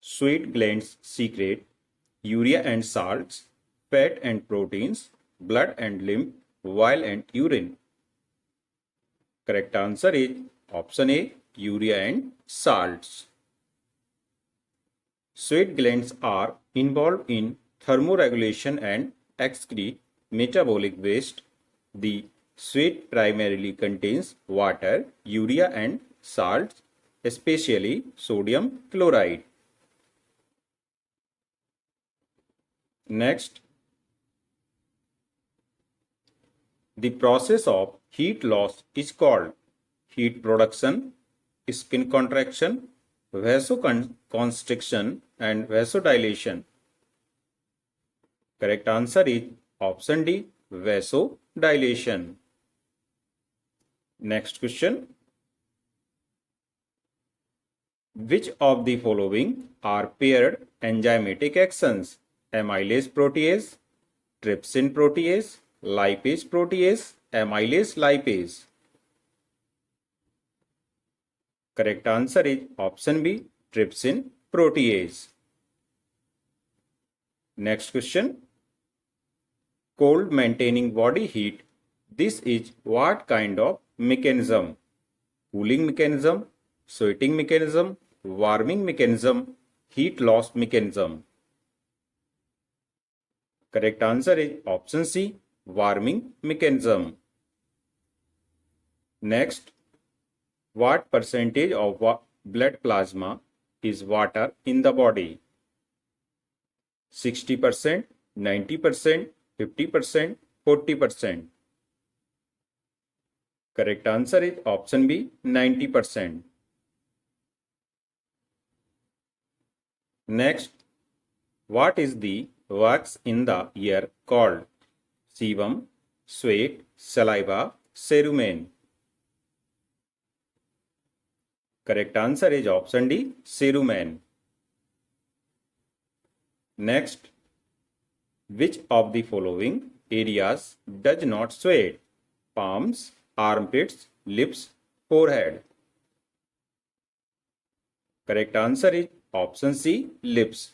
sweat glands secrete urea and salts, fat and proteins, blood and lymph, bile and urine? Correct answer is option A, urea and salts. Sweat glands are involved in thermoregulation and excrete metabolic waste. The sweat primarily contains water, urea and salts, especially sodium chloride. Next, the process of heat loss is called heat production, skin contraction, vasoconstriction and vasodilation. Correct answer is option D, vasodilation. Next question. Which of the following are paired enzymatic actions? Amylase protease, trypsin protease, lipase protease, amylase lipase. Correct answer is option B, trypsin protease. Next question. Cold maintaining body heat. This is what kind of mechanism? Cooling mechanism, sweating mechanism, warming mechanism, heat loss mechanism. Correct answer is option C, warming mechanism. Next, what percentage of blood plasma is water in the body? 60%, 90%, 50%, 40%. Correct answer is option B, 90%. Next, what is the wax in the ear called? Sebum, sweat, saliva, cerumen. Correct answer is option D, cerumen. Next, which of the following areas does not sweat? Palms, armpits, lips, forehead. Correct answer is option C, lips.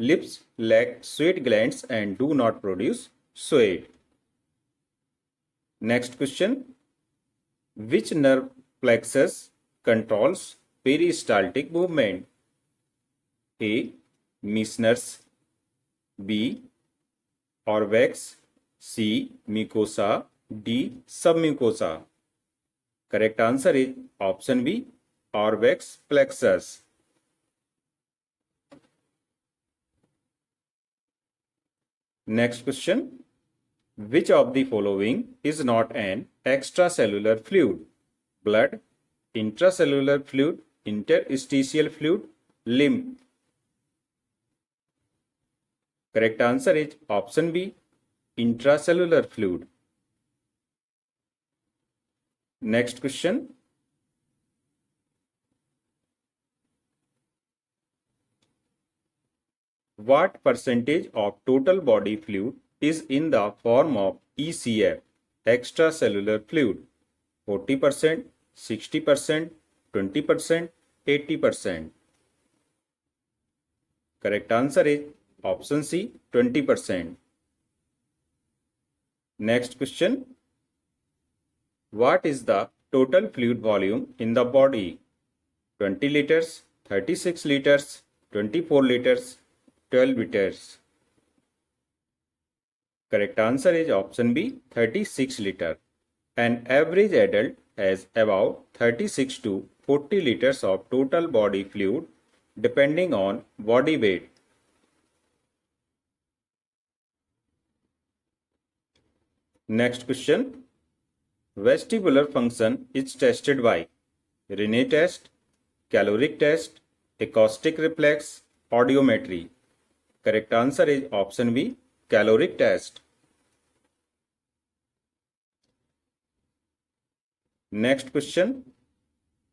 Lips lack sweat glands and do not produce sweat. Next question. Which nerve plexus controls peristaltic movement? A. Meissner's, B. Orvex, C. Mucosa, D. Submucosa. Correct answer is option B, Orvex plexus. Next question. Which of the following is not an extracellular fluid? Blood, intracellular fluid, interstitial fluid, lymph. Correct answer is option B, intracellular fluid. Next question. What percentage of total body fluid is in the form of ECF, extracellular fluid? 40%, 60%, 20%, 80%. Correct answer is option C, 20%. Next question. What is the total fluid volume in the body? 20 liters, 36 liters, 24 liters, 12 liters. Correct answer is option B, 36 liters. An average adult has about 36 to 40 liters of total body fluid depending on body weight. Next question. Vestibular function is tested by Rene test, caloric test, acoustic reflex, audiometry. Correct answer is option B, caloric test. Next question.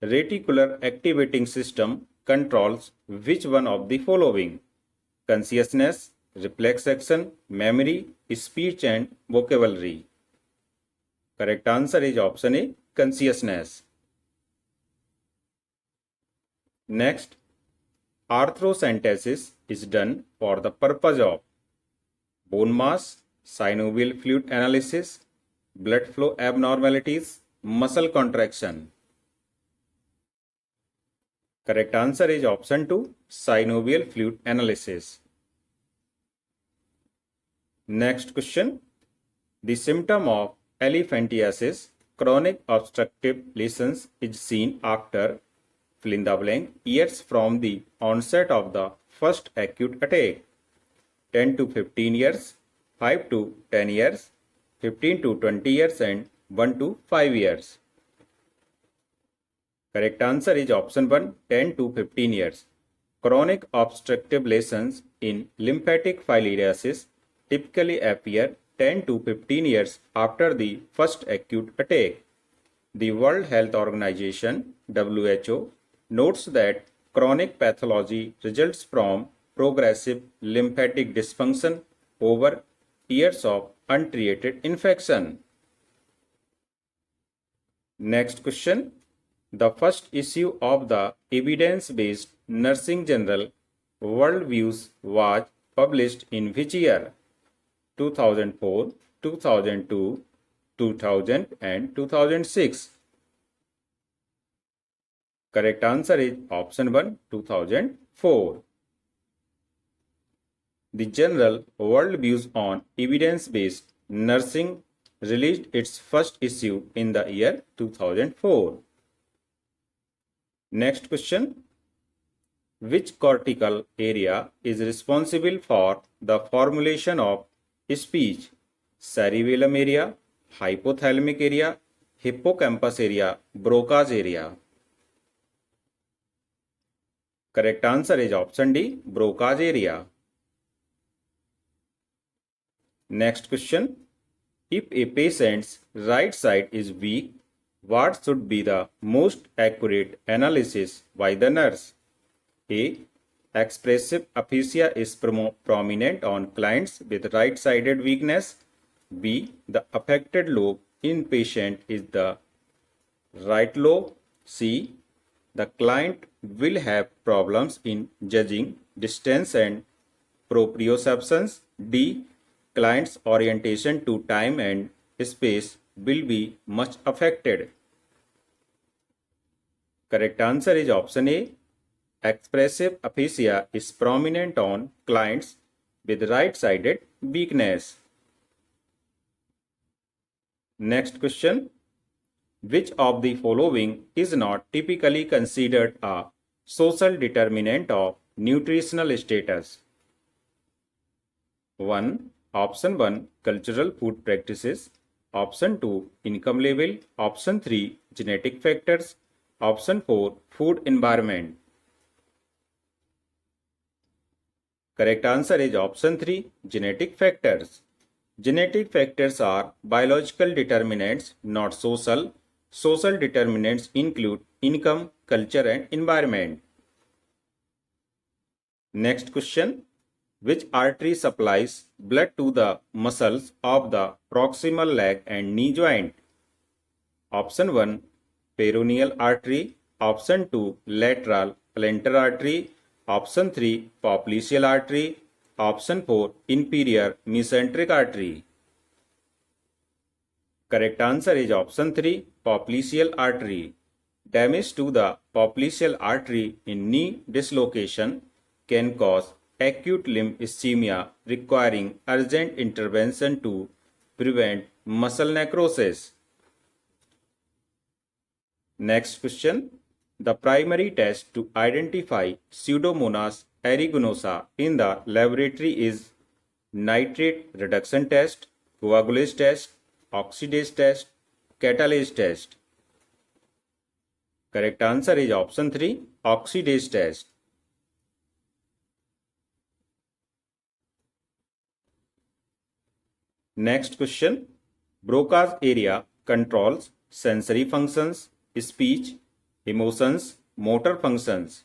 Reticular activating system controls which one of the following? Consciousness, reflex action, memory, speech and vocabulary. Correct answer is option A, consciousness. Next, Arthrocentesis is done for the purpose of bone mass, synovial fluid analysis, blood flow abnormalities, muscle contraction. Correct answer is option 2, synovial fluid analysis. Next question. The symptom of elephantiasis, chronic obstructive lesions, is seen after fill in the blank years from the onset of the first acute attack. 10 to 15 years, 5 to 10 years, 15 to 20 years and 1 to 5 years. Correct answer is option 1, 10 to 15 years. Chronic obstructive lesions in lymphatic filariasis typically appear 10 to 15 years after the first acute attack. The World Health Organization (WHO) notes that chronic pathology results from progressive lymphatic dysfunction over years of untreated infection. Next question. The first issue of the evidence-based nursing journal Worldviews was published in which year? 2004, 2002, 2000 and 2006. Correct answer is option 1, 2004. The journal Worldviews on Evidence-Based Nursing released its first issue in the year 2004. Next question. Which cortical area is responsible for the formulation of speech? Cerebellum area, hypothalamic area, hippocampus area, Broca's area. Correct answer is option D, Broca's area. Next question. If a patient's right side is weak, what should be the most accurate analysis by the nurse? A. Expressive aphasia is prominent on clients with right-sided weakness. B. The affected lobe in patient is the right lobe. C. The client will have problems in judging distance and proprioceptions. D. Client's orientation to time and space will be much affected. Correct answer is option A. Expressive aphasia is prominent on clients with right-sided weakness. Next question. Which of the following is not typically considered a social determinant of nutritional status? 1. Option 1, cultural food practices. Option 2, income level. Option 3, genetic factors. Option 4, food environment. Correct answer is option 3, genetic factors. Genetic factors are biological determinants, not social. Social determinants include income, culture and environment. Next question. Which artery supplies blood to the muscles of the proximal leg and knee joint? Option 1, peroneal artery. Option 2, lateral plantar artery. Option 3, popliteal artery. Option 4, inferior mesenteric artery. Correct answer is option 3, popliteal artery. Damage to the popliteal artery in knee dislocation can cause acute limb ischemia requiring urgent intervention to prevent muscle necrosis. Next question. The primary test to identify Pseudomonas aeruginosa in the laboratory is nitrate reduction test, coagulase test, oxidase test, catalase test. Correct answer is option 3, oxidase test. Next question. Broca's area controls sensory functions, speech, emotions, motor functions.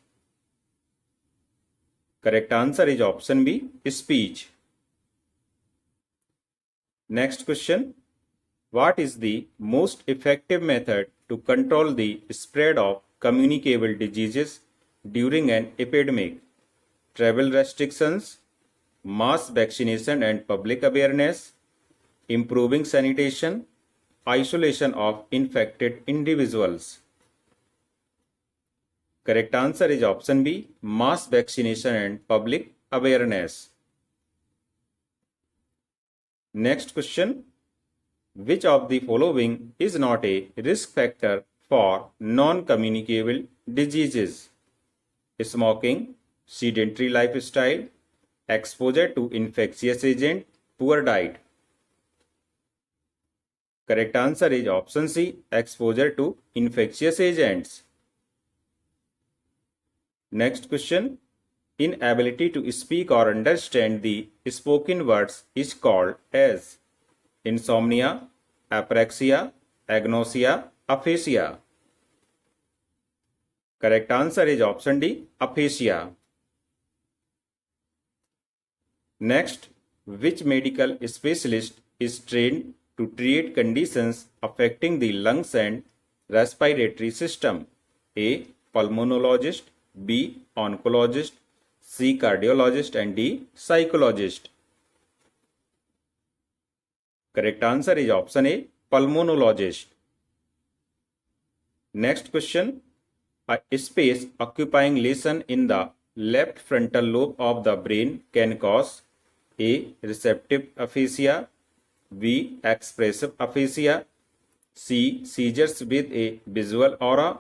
Correct answer is option B, speech. Next question. What is the most effective method to control the spread of communicable diseases during an epidemic? travel restrictions, mass vaccination and public awareness, improving sanitation, isolation of infected individuals. Correct answer is option B, mass vaccination and public awareness. Next question. Which of the following is not a risk factor for non-communicable diseases? Smoking, sedentary lifestyle, exposure to infectious agent, poor diet. Correct answer is option C, exposure to infectious agents. Next question. Inability to speak or understand the spoken words is called as insomnia, apraxia, agnosia, aphasia. Correct answer is option D, aphasia. Next, which medical specialist is trained to treat conditions affecting the lungs and respiratory system? A. Pulmonologist, B. Oncologist, C. Cardiologist and D. Psychologist. Correct answer is option A, pulmonologist. Next question. A space occupying lesion in the left frontal lobe of the brain can cause A. Receptive aphasia, B. Expressive aphasia, C. Seizures with a visual aura,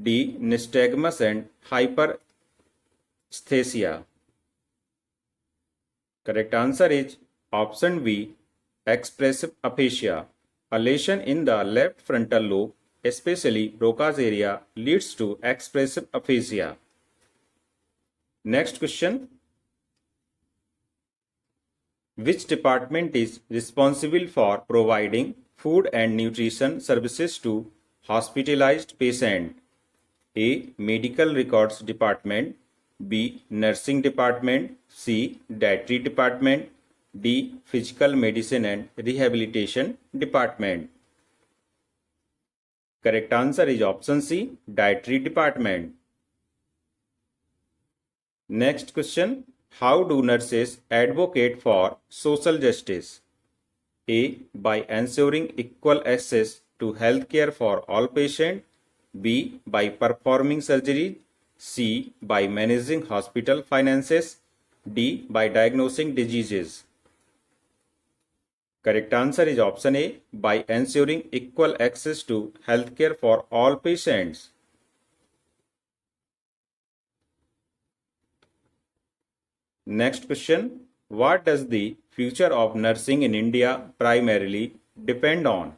D. Nystagmus and hyperesthesia. Correct answer is option B, expressive aphasia. A lesion in the left frontal lobe, especially Broca's area, leads to expressive aphasia. Next question. Which department is responsible for providing food and nutrition services to hospitalized patients? A. Medical Records Department, B. Nursing Department, C. Dietary Department, D. Physical Medicine and Rehabilitation Department. Correct answer is option C, Dietary Department. Next question. How do nurses advocate for social justice? A. By ensuring equal access to health care for all patients, B. By performing surgery, C. By managing hospital finances, D. By diagnosing diseases. Correct answer is option A, by ensuring equal access to healthcare for all patients. Next question. What does the future of nursing in India primarily depend on?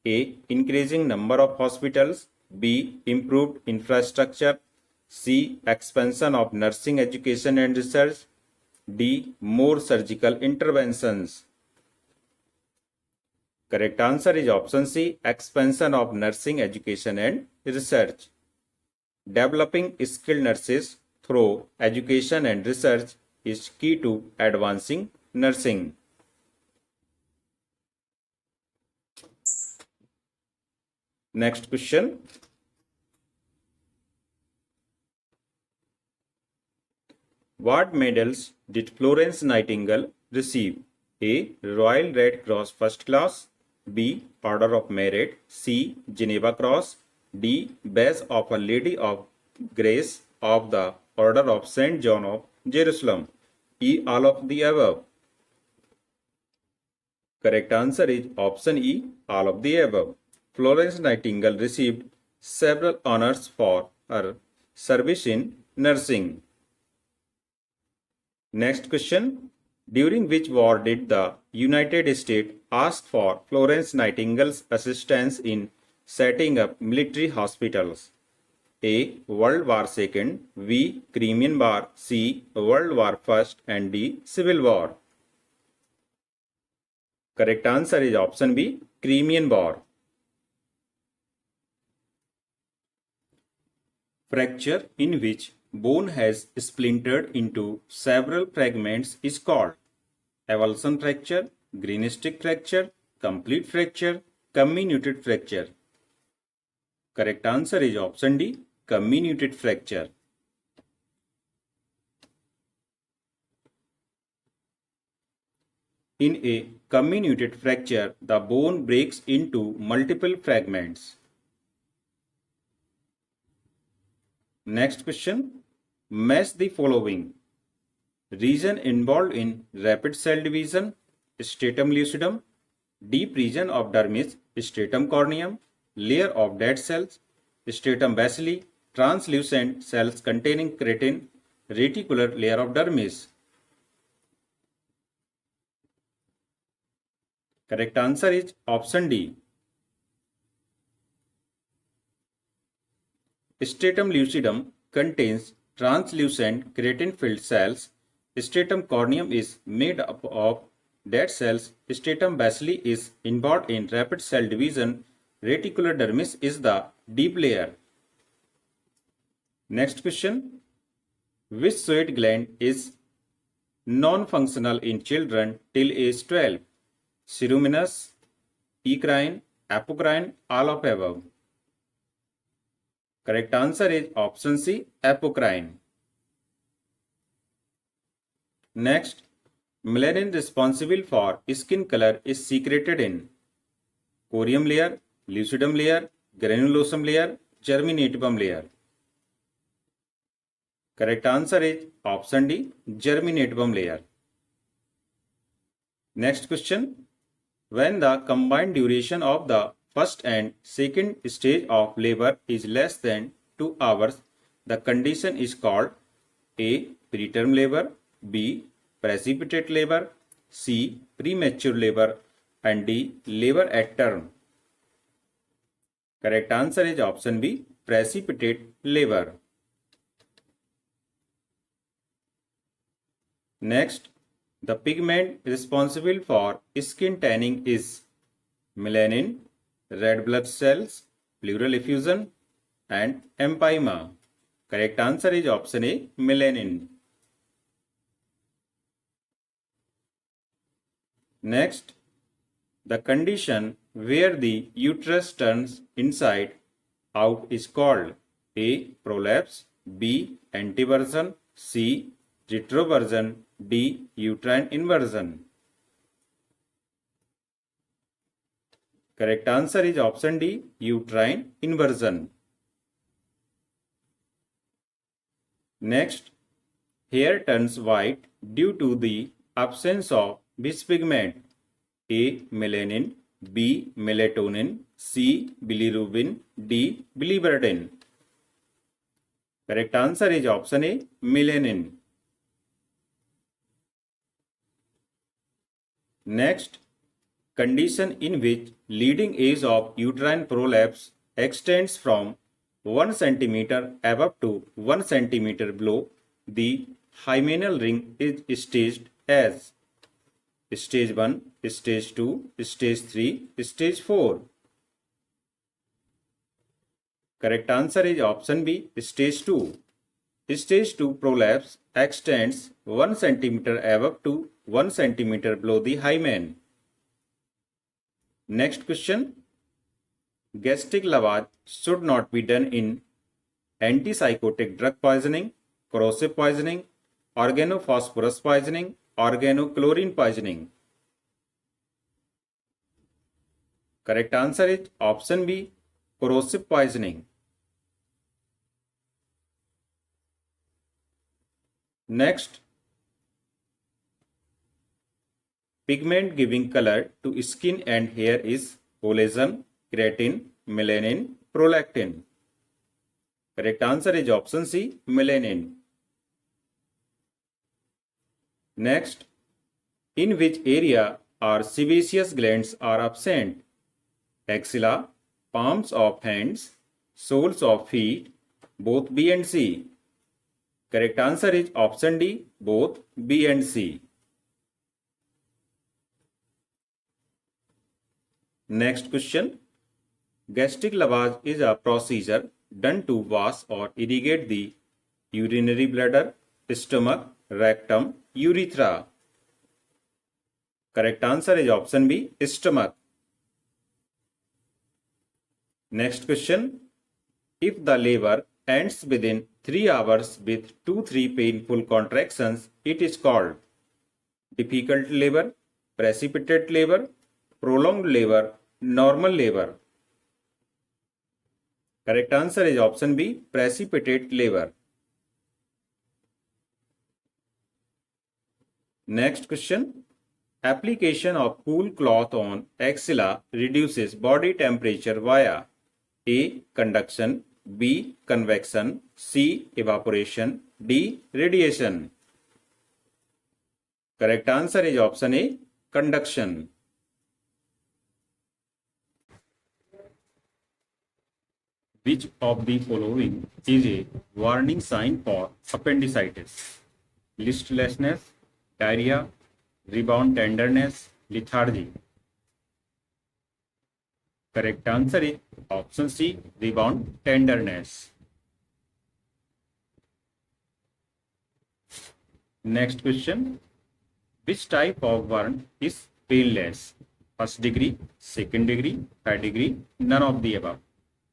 A. Increasing number of hospitals, B. Improved infrastructure, C. Expansion of nursing education and research, D. More surgical interventions. Correct answer is option C, expansion of nursing education and research. Developing skilled nurses through education and research is key to advancing nursing. Next question. What medals did Florence Nightingale receive? A. Royal Red Cross First Class, B. Order of Merit, C. Geneva Cross, D. Badge of a Lady of Grace of the Order of St. John of Jerusalem, E. All of the above. Correct answer is option E, all of the above. Florence Nightingale received several honors for her service in nursing. Next question. During which war did the United States ask for Florence Nightingale's assistance in setting up military hospitals? A. World War II, B. Crimean War, C. World War I and D. Civil War. Correct answer is option B, Crimean War. Fracture in which bone has splintered into several fragments is called avulsion fracture, green stick fracture, complete fracture, comminuted fracture. Correct answer is option D, comminuted fracture. In a comminuted fracture, the bone breaks into multiple fragments. Next question. Match the following. Region involved in rapid cell division, stratum lucidum. Deep region of dermis, stratum corneum. Layer of dead cells, stratum bacilli. Translucent cells containing keratin, reticular layer of dermis. Correct answer is option D. Stratum lucidum contains translucent keratin-filled cells. Stratum corneum is made up of dead cells. Stratum bacilli is involved in rapid cell division. Reticular dermis is the deep layer. Next question. Which sweat gland is non-functional in children till age 12? Ceruminous, eccrine, apocrine, all of above. Correct answer is option C, apocrine. Next, melanin responsible for skin color is secreted in corium layer, lucidum layer, granulosum layer, germinativum layer. Correct answer is option D, germinativum layer. Next question. When the combined duration of the first and second stage of labor is less than 2 hours, the condition is called A. Preterm labor, B. Precipitate labor, C. Premature labor, and D. Labor at term. Correct answer is option B. Precipitate labor. Next, the pigment responsible for skin tanning is melanin, red blood cells, pleural effusion, and empyema. Correct answer is option A, melanin. Next, the condition where the uterus turns inside out is called A. Prolapse, B. Anteversion, C. Retroversion, D. Uterine inversion. Correct answer is option D. Uterine inversion. Next, hair turns white due to the absence of which pigment? A. Melanin, B. Melatonin, C. Bilirubin, D. Biliverdin. Correct answer is option A. Melanin. Next, condition in which leading edge of uterine prolapse extends from 1 cm above to 1 cm below the hymenal ring is staged as stage 1, stage 2, stage 3, stage 4. Correct answer is option B, stage 2. Stage 2 prolapse extends 1 cm above to 1 cm below the hymen. Next question. Gastric lavage should not be done in antipsychotic drug poisoning, corrosive poisoning, organophosphorus poisoning, organochlorine poisoning. Correct answer is option B, corrosive poisoning. Next, pigment giving color to skin and hair is collagen, keratin, melanin, prolactin. Correct answer is option C, melanin. Next, in which area our sebaceous glands are absent? Axilla, palms of hands, soles of feet, both B and C. Correct answer is option D, both B and C. Next question. Gastric lavage is a procedure done to wash or irrigate the urinary bladder, stomach, rectum, urethra. Correct answer is option B, stomach. Next question. If the labor ends within 3 hours with 2-3 painful contractions, it is called difficult labor, precipitate labor, prolonged labor, normal labor. Correct answer is option B, precipitate labor. Next question. Application of cool cloth on axilla reduces body temperature via A. Conduction, B. Convection, C. Evaporation, D. Radiation. Correct answer is option A. Conduction. Which of the following is a warning sign for appendicitis? Listlessness, diarrhea, rebound tenderness, lethargy. Correct answer is option C, rebound tenderness. Next question. Which type of burn is painless? First degree, second degree, third degree, none of the above.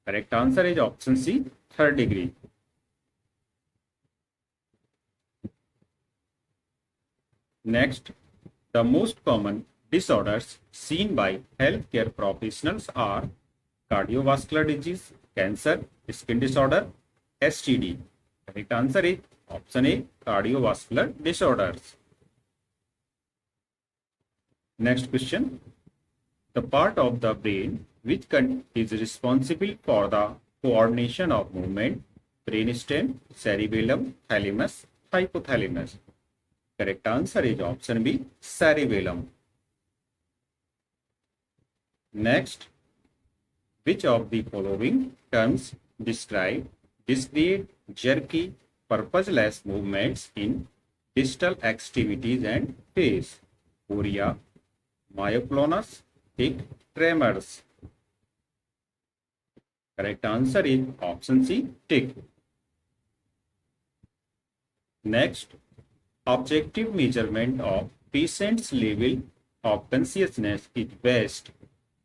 Correct answer is option C, third degree. Next, the most common disorders seen by healthcare professionals are cardiovascular disease, cancer, skin disorder, STD. Correct answer is option A, cardiovascular disorders. Next question. The part of the brain which is responsible for the coordination of movement, brainstem, cerebellum, thalamus, hypothalamus. Correct answer is option B, cerebellum. Next, which of the following terms describe discrete, jerky, purposeless movements in distal extremities and face? Chorea, myoclonus, tic, tremors. Correct answer is option C, tic. Next, objective measurement of patient's level of consciousness is best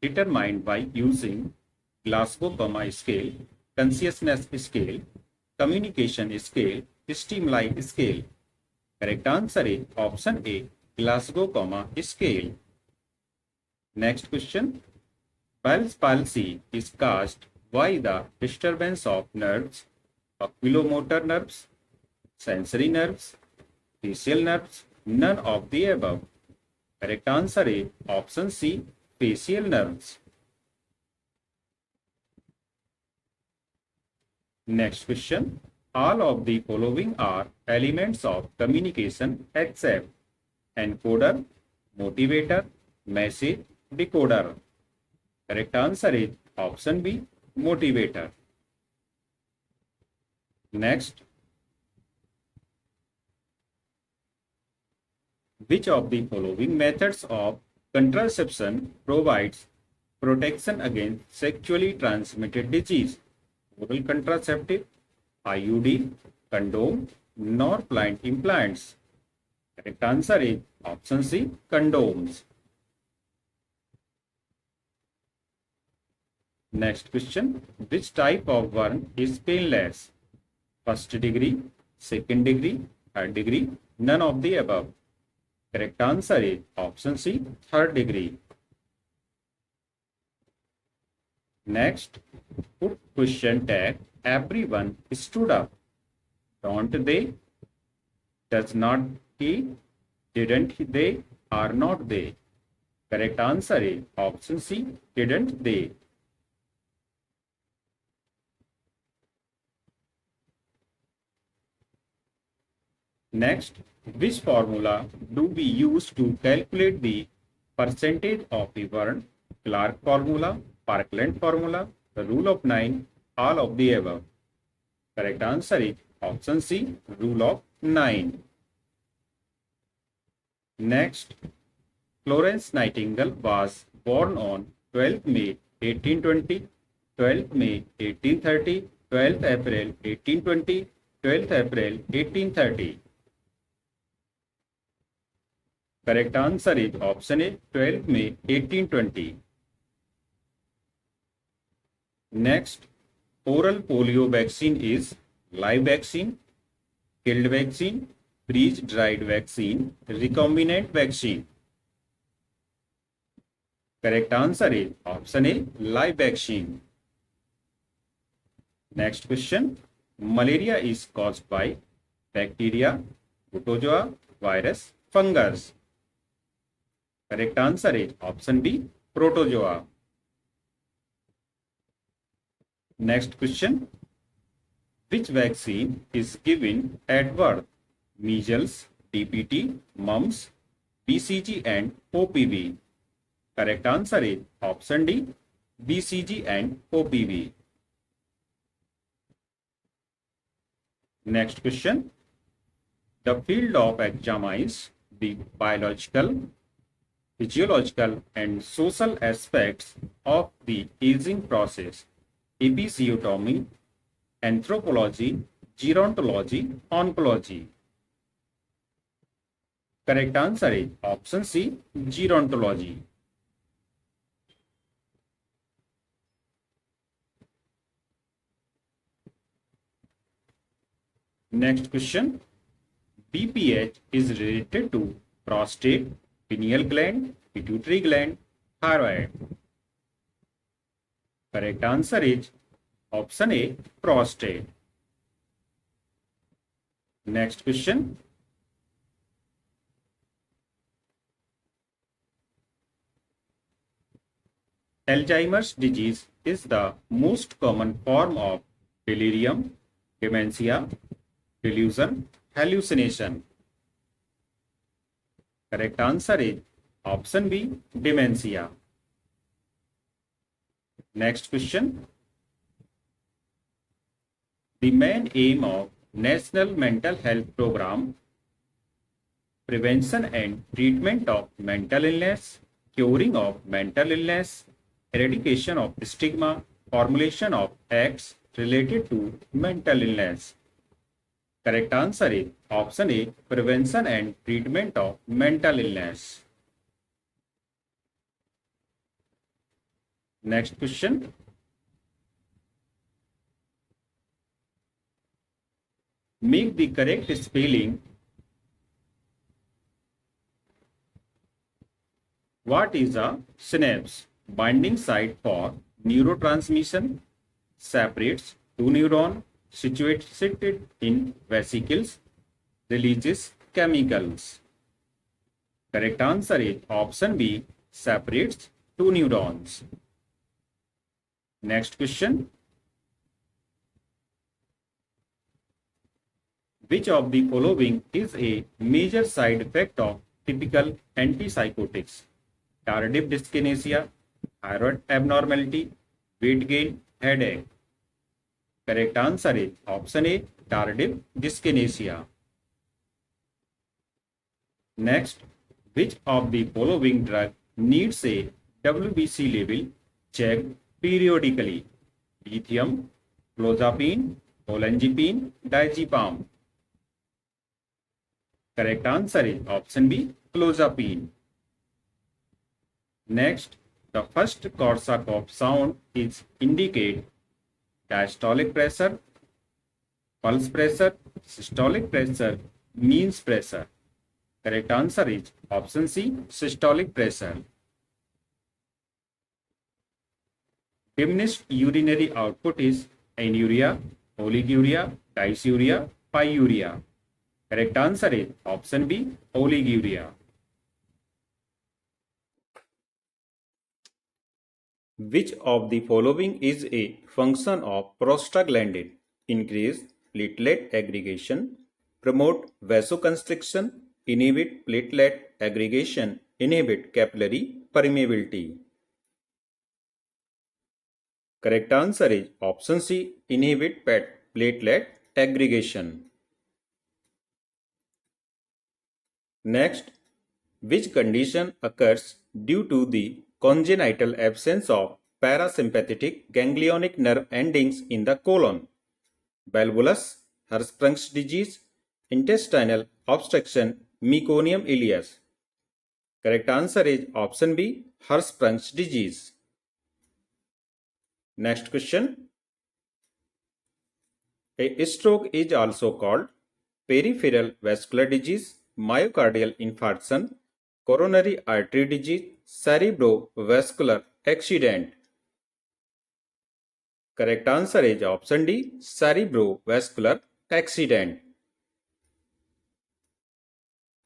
determined by using Glasgow Coma scale, consciousness scale, communication scale, stimuli scale. Correct answer is option A, Glasgow Coma scale. Next question. Bell's palsy is caused by the disturbance of nerves, oculomotor nerves, sensory nerves, facial nerves, none of the above. Correct answer is option C, facial nerves. Next question. All of the following are elements of communication except encoder, motivator, message, decoder. Correct answer is option B, motivator. Next. Which of the following methods of contraception provides protection against sexually transmitted disease? Oral contraceptive, IUD, condom, Norplant implants. Correct answer is option C, condoms. Next question. Which type of burn is painless? First degree, second degree, third degree, none of the above. Correct answer is option C, third degree. Next, put question tag. Everyone stood up. Don't they? Does not he? Didn't they? Are not they? Correct answer is option C, didn't they? Next, which formula do we use to calculate the percentage of the burn? Clark formula, Parkland formula, the rule of 9, all of the above. Correct answer is option C, rule of 9. Next, Florence Nightingale was born on 12th May 1820, 12th May 1830, 12th April 1820, 12th April 1830. Correct answer is option A, 12th May 1820. Next, oral polio vaccine is live vaccine, killed vaccine, freeze-dried vaccine, recombinant vaccine. Correct answer is option A, live vaccine. Next question. Malaria is caused by bacteria, protozoa, virus, fungus. Correct answer is option B, protozoa. Next question. Which vaccine is given at birth? Measles, DPT, mumps, BCG and OPV. Correct answer is option D, BCG and OPV. Next question. The field of examines the biological, physiological and social aspects of the aging process. Episiotomy, anthropology, gerontology, oncology. Correct answer is option C, gerontology. Next question. BPH is related to prostate, pineal gland, pituitary gland, thyroid. Correct answer is option A, prostate. Next question. Alzheimer's disease is the most common form of delirium, dementia, delusion, hallucination. Correct answer is option B, dementia. Next question. The main aim of National Mental Health Program: prevention and treatment of mental illness, curing of mental illness, eradication of stigma, formulation of acts related to mental illness. Correct answer is option A, prevention and treatment of mental illness. Next question. Make the correct spelling. What is a synapse? Binding site for neurotransmission, separates two neurons, situated in vesicles, releases chemicals. Correct answer is option B, separates two neurons. Next question. Which of the following is a major side effect of typical antipsychotics? Tardive dyskinesia, thyroid abnormality, weight gain, headache. Correct answer is option A, tardive dyskinesia. Next, which of the following drug needs a WBC level check periodically? Lithium, clozapine, olanzapine, diazepam. Correct answer is option B, clozapine. Next, the first Korsakoff sound is indicate diastolic pressure, pulse pressure, systolic pressure, means pressure. Correct answer is option C, systolic pressure. Diminished urinary output is anuria, oliguria, dysuria, pyuria. Correct answer is option B, oliguria. Which of the following is a function of prostaglandin? Increase platelet aggregation, promote vasoconstriction, inhibit platelet aggregation, inhibit capillary permeability. Correct answer is option C, inhibit platelet aggregation. Next, which condition occurs due to the congenital absence of parasympathetic ganglionic nerve endings in the colon? Valvulus, Hirschsprung's disease, intestinal obstruction, meconium ileus. Correct answer is option B, Hirschsprung's disease. Next question. A stroke is also called peripheral vascular disease, myocardial infarction, coronary artery disease, cerebrovascular accident. Correct answer is option D, cerebrovascular accident.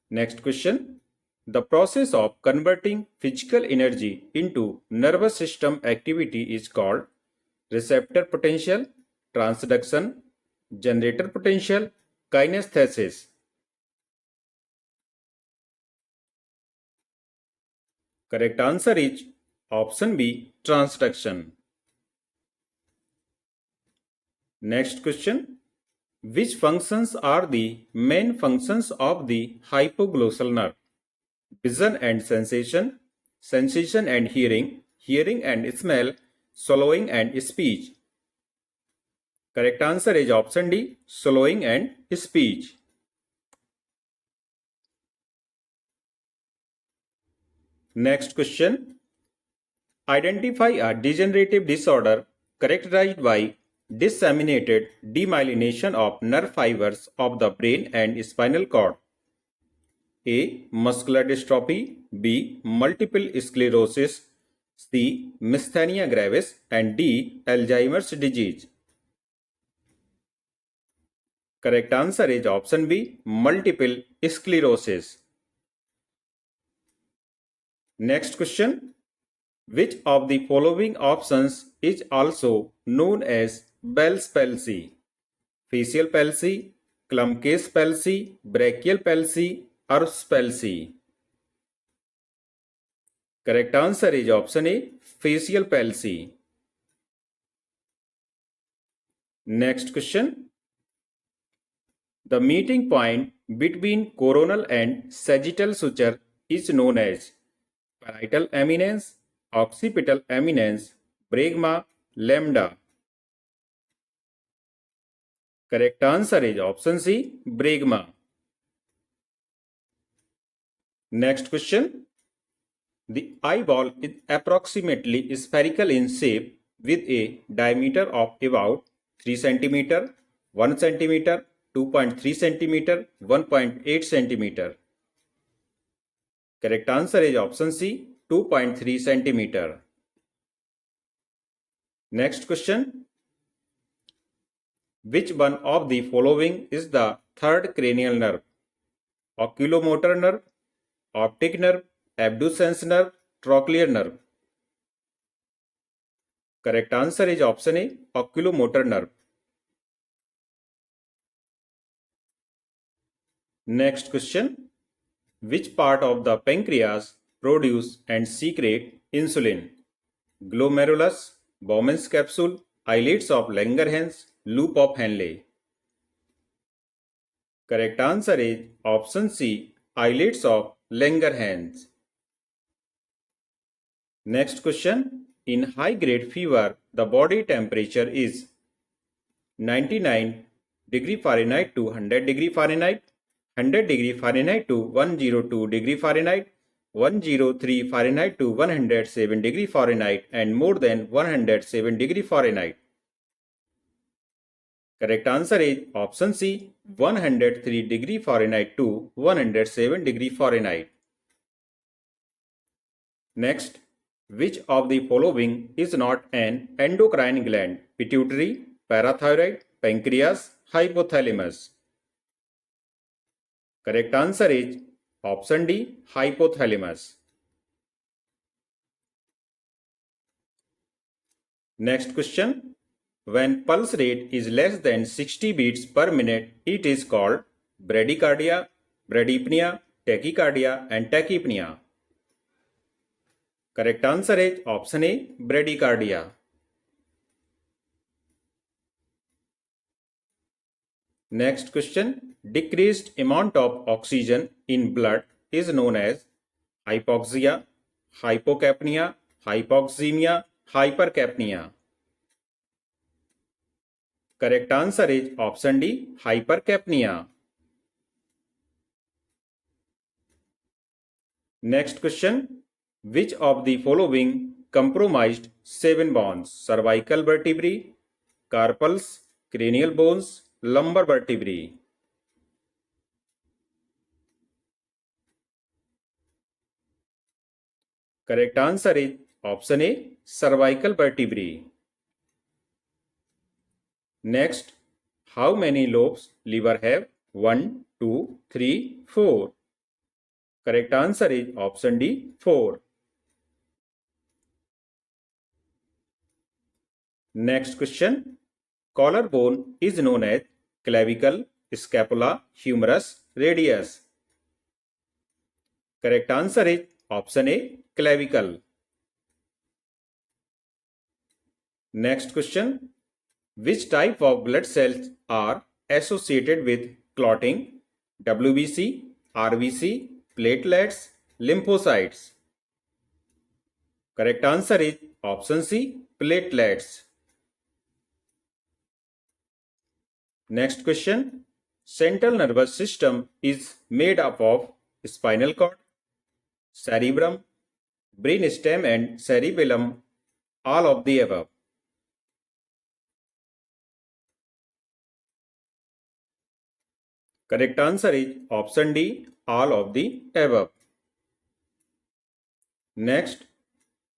Next question. The process of converting physical energy into nervous system activity is called receptor potential, transduction, generator potential, kinesthesis. Correct answer is option B, transduction. Next question. Which functions are the main functions of the hypoglossal nerve? Vision and sensation, sensation and hearing, hearing and smell, swallowing and speech. Correct answer is option D, swallowing and speech. Next question. Identify a degenerative disorder characterized by disseminated demyelination of nerve fibers of the brain and spinal cord. A. Muscular dystrophy. B. Multiple sclerosis. C. Myasthenia gravis. And D. Alzheimer's disease. Correct answer is option B. Multiple sclerosis. Next question. Which of the following options is also known as Bell's palsy? Facial palsy, Klumpke's palsy, brachial palsy, Erb's palsy. Correct answer is option A, facial palsy. Next question. The meeting point between coronal and sagittal suture is known as parietal eminence, occipital eminence, bregma, lambda. Correct answer is option C, bregma. Next question. The eyeball is approximately spherical in shape with a diameter of about 3 cm, 1 cm, 2.3 cm, 1.8 cm. Correct answer is option C, 2.3 cm. Next question. Which one of the following is the third cranial nerve? Oculomotor nerve, optic nerve, abducens nerve, trochlear nerve. Correct answer is option A, oculomotor nerve. Next question. Which part of the pancreas produce and secrete insulin? Glomerulus, Bowman's capsule, islets of Langerhans, loop of Henle. Correct answer is option C, islets of Langerhans. Next question. In high-grade fever, the body temperature is 99 degree Fahrenheit to 100 degree Fahrenheit, 100 degree Fahrenheit to 102 degree Fahrenheit, 103 Fahrenheit to 107 degree Fahrenheit, and more than 107 degree Fahrenheit. Correct answer is option C, 103 degree Fahrenheit to 107 degree Fahrenheit. Next, which of the following is not an endocrine gland? Pituitary, parathyroid, pancreas, hypothalamus. Correct answer is option D, hypothalamus. Next question. When pulse rate is less than 60 beats per minute, it is called bradycardia, bradypnea, tachycardia, and tachypnea. Correct answer is option A, bradycardia. Next question. Decreased amount of oxygen in blood is known as hypoxia, hypocapnia, hypoxemia, hypercapnia. Correct answer is option D, hypercapnia. Next question. Which of the following compromised 7 bones? Cervical vertebrae, carpals, cranial bones, lumbar vertebrae. Correct answer is option A, cervical vertebrae. Next, how many lobes liver have? 1, 2, 3, 4. Correct answer is option D, 4. Next question. Collarbone is known as clavicle, scapula, humerus, radius. Correct answer is option A, clavicle. Next question. Which type of blood cells are associated with clotting? WBC, RBC, platelets, lymphocytes. Correct answer is option C, platelets. Next question. Central nervous system is made up of spinal cord, cerebrum, brainstem and cerebellum, all of the above. Correct answer is option D, all of the above. Next,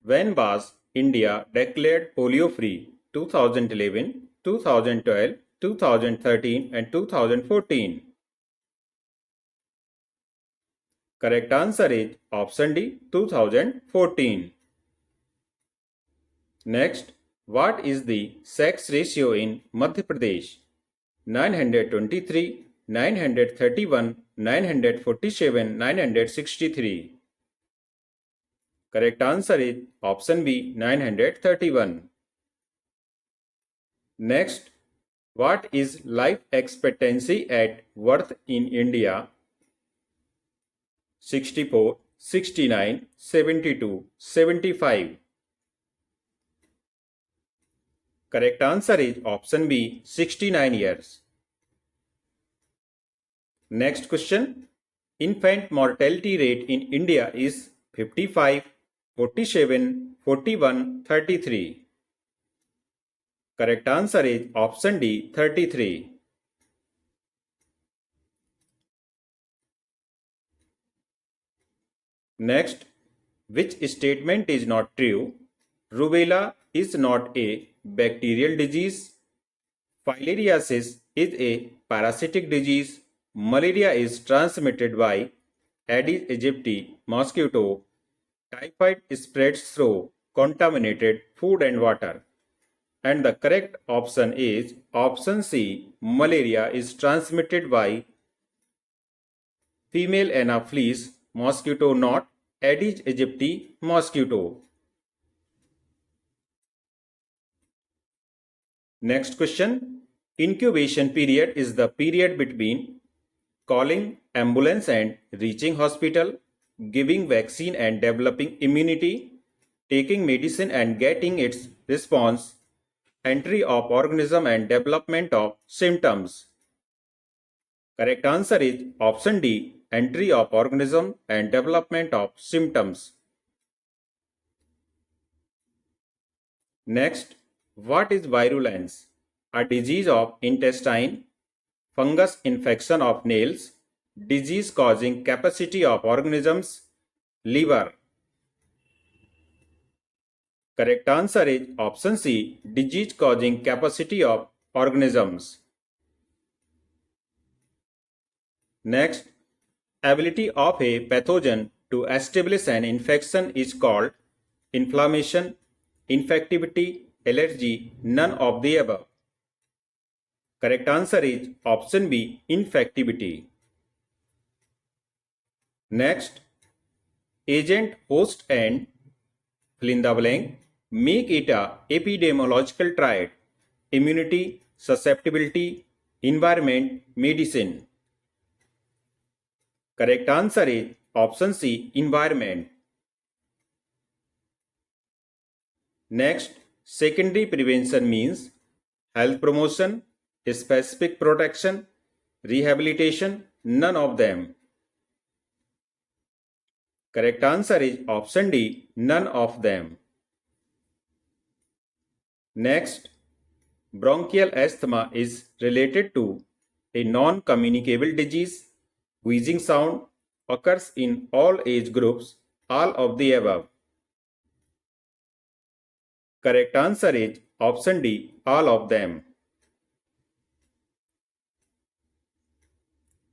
when was India declared polio free? 2011, 2012, 2013 and 2014. Correct answer is option D, 2014. Next, what is the sex ratio in Madhya Pradesh? 923, 931, 947, 963. Correct answer is option B, 931. Next, what is life expectancy at birth in India? 64, 69, 72, 75. Correct answer is option B, 69 years. Next question. Infant mortality rate in India is 55, 47, 41, 33. Correct answer is option D, 33. Next, which statement is not true? Rubella is not a bacterial disease. Filariasis is a parasitic disease. Malaria is transmitted by Aedes aegypti mosquito. Typhoid spreads through contaminated food and water. And the correct option is option C. Malaria is transmitted by female Anopheles mosquito, not Aedes aegypti mosquito. Next question. Incubation period is the period between calling ambulance and reaching hospital, giving vaccine and developing immunity, taking medicine and getting its response, entry of organism and development of symptoms. Correct answer is option D, entry of organism and development of symptoms. Next, what is virulence? A disease of intestine, fungus infection of nails, disease causing capacity of organisms, liver. Correct answer is option C, disease causing capacity of organisms. Next, ability of a pathogen to establish an infection is called inflammation, infectivity, allergy, none of the above. Correct answer is option B, infectivity. Next, agent, host and fill in the blank, make it a epidemiological triad: immunity, susceptibility, environment, medicine. Correct answer is option C, environment. Next, secondary prevention means health promotion, specific protection, rehabilitation, none of them. Correct answer is option D, none of them. Next, bronchial asthma is related to a non-communicable disease. Wheezing sound occurs in all age groups, all of the above. Correct answer is option D, all of them.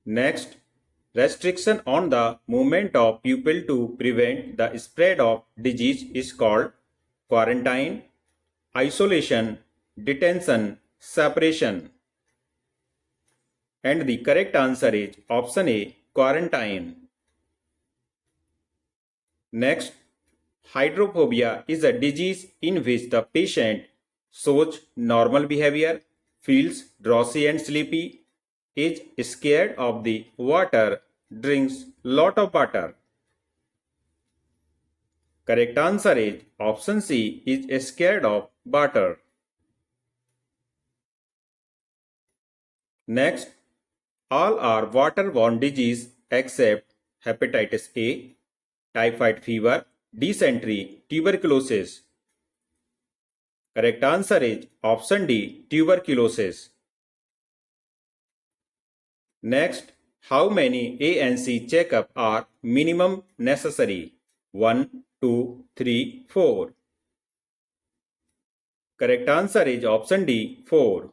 Next, restriction on the movement of people to prevent the spread of disease is called quarantine, isolation, detention, separation. And the correct answer is option A, quarantine. Next, hydrophobia is a disease in which the patient shows normal behavior, feels drowsy and sleepy, is scared of the water, drinks lot of water. Correct answer is option C, is scared of water. Next, all are waterborne disease except hepatitis A, typhoid fever, dysentery, tuberculosis. Correct answer is option D, tuberculosis. Next, how many ANC checkup are minimum necessary? 1, 2, 3, 4. Correct answer is option D, 4.